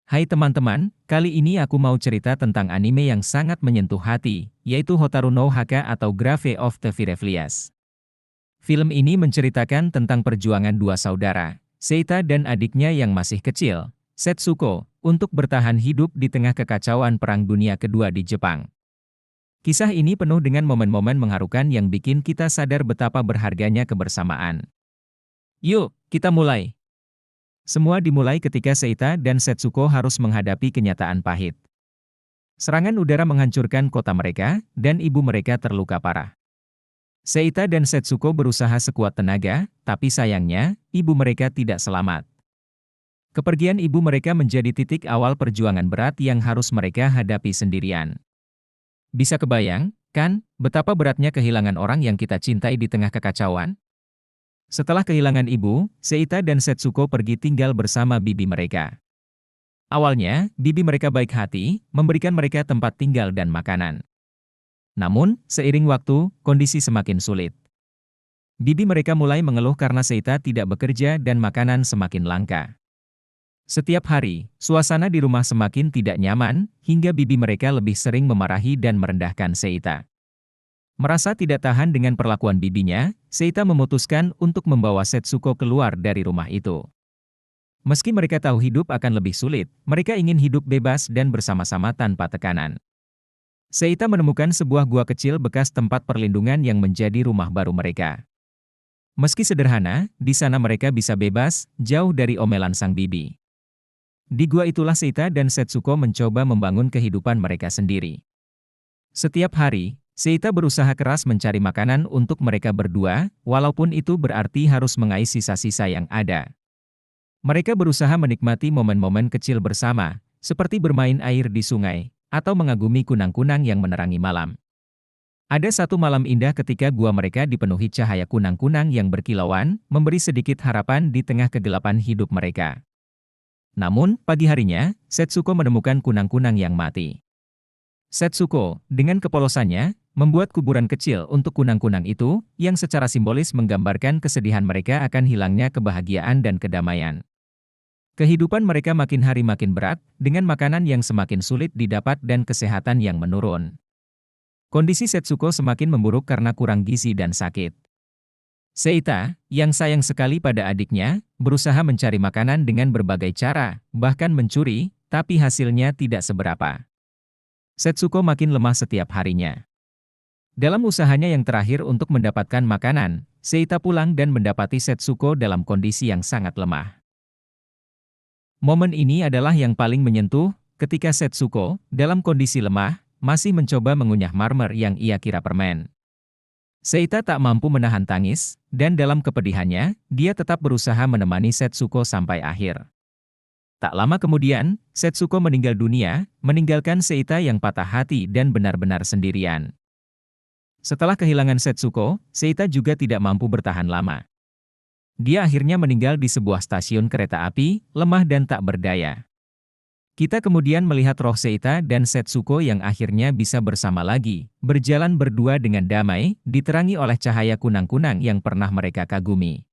Hai teman-teman, kali ini aku mau cerita tentang anime yang sangat menyentuh hati, yaitu Hotaru no Haka atau Grave of the Fireflies. Film ini menceritakan tentang perjuangan dua saudara, Seita dan adiknya yang masih kecil, Setsuko, untuk bertahan hidup di tengah kekacauan Perang Dunia Kedua di Jepang. Kisah ini penuh dengan momen-momen mengharukan yang bikin kita sadar betapa berharganya kebersamaan. Yuk, kita mulai! Semua dimulai ketika Seita dan Setsuko harus menghadapi kenyataan pahit. Serangan udara menghancurkan kota mereka, dan ibu mereka terluka parah. Seita dan Setsuko berusaha sekuat tenaga, tapi sayangnya, ibu mereka tidak selamat. Kepergian ibu mereka menjadi titik awal perjuangan berat yang harus mereka hadapi sendirian. Bisa kebayang, kan, betapa beratnya kehilangan orang yang kita cintai di tengah kekacauan? Setelah kehilangan ibu, Seita dan Setsuko pergi tinggal bersama bibi mereka. Awalnya, bibi mereka baik hati, memberikan mereka tempat tinggal dan makanan. Namun, seiring waktu, kondisi semakin sulit. Bibi mereka mulai mengeluh karena Seita tidak bekerja dan makanan semakin langka. Setiap hari, suasana di rumah semakin tidak nyaman, hingga bibi mereka lebih sering memarahi dan merendahkan Seita. Merasa tidak tahan dengan perlakuan bibinya, Seita memutuskan untuk membawa Setsuko keluar dari rumah itu. Meski mereka tahu hidup akan lebih sulit, mereka ingin hidup bebas dan bersama-sama tanpa tekanan. Seita menemukan sebuah gua kecil bekas tempat perlindungan yang menjadi rumah baru mereka. Meski sederhana, di sana mereka bisa bebas, jauh dari omelan sang bibi. Di gua itulah Seita dan Setsuko mencoba membangun kehidupan mereka sendiri. Setiap hari, Seita berusaha keras mencari makanan untuk mereka berdua, walaupun itu berarti harus mengais sisa-sisa yang ada. Mereka berusaha menikmati momen-momen kecil bersama, seperti bermain air di sungai, atau mengagumi kunang-kunang yang menerangi malam. Ada satu malam indah ketika gua mereka dipenuhi cahaya kunang-kunang yang berkilauan, memberi sedikit harapan di tengah kegelapan hidup mereka. Namun, pagi harinya, Setsuko menemukan kunang-kunang yang mati. Setsuko, dengan kepolosannya, membuat kuburan kecil untuk kunang-kunang itu, yang secara simbolis menggambarkan kesedihan mereka akan hilangnya kebahagiaan dan kedamaian. Kehidupan mereka makin hari makin berat, dengan makanan yang semakin sulit didapat dan kesehatan yang menurun. Kondisi Setsuko semakin memburuk karena kurang gizi dan sakit. Seita, yang sayang sekali pada adiknya, berusaha mencari makanan dengan berbagai cara, bahkan mencuri, tapi hasilnya tidak seberapa. Setsuko makin lemah setiap harinya. Dalam usahanya yang terakhir untuk mendapatkan makanan, Seita pulang dan mendapati Setsuko dalam kondisi yang sangat lemah. Momen ini adalah yang paling menyentuh, ketika Setsuko, dalam kondisi lemah, masih mencoba mengunyah marmer yang ia kira permen. Seita tak mampu menahan tangis, dan dalam kepedihannya, dia tetap berusaha menemani Setsuko sampai akhir. Tak lama kemudian, Setsuko meninggal dunia, meninggalkan Seita yang patah hati dan benar-benar sendirian. Setelah kehilangan Setsuko, Seita juga tidak mampu bertahan lama. Dia akhirnya meninggal di sebuah stasiun kereta api, lemah dan tak berdaya. Kita kemudian melihat roh Seita dan Setsuko yang akhirnya bisa bersama lagi, berjalan berdua dengan damai, diterangi oleh cahaya kunang-kunang yang pernah mereka kagumi.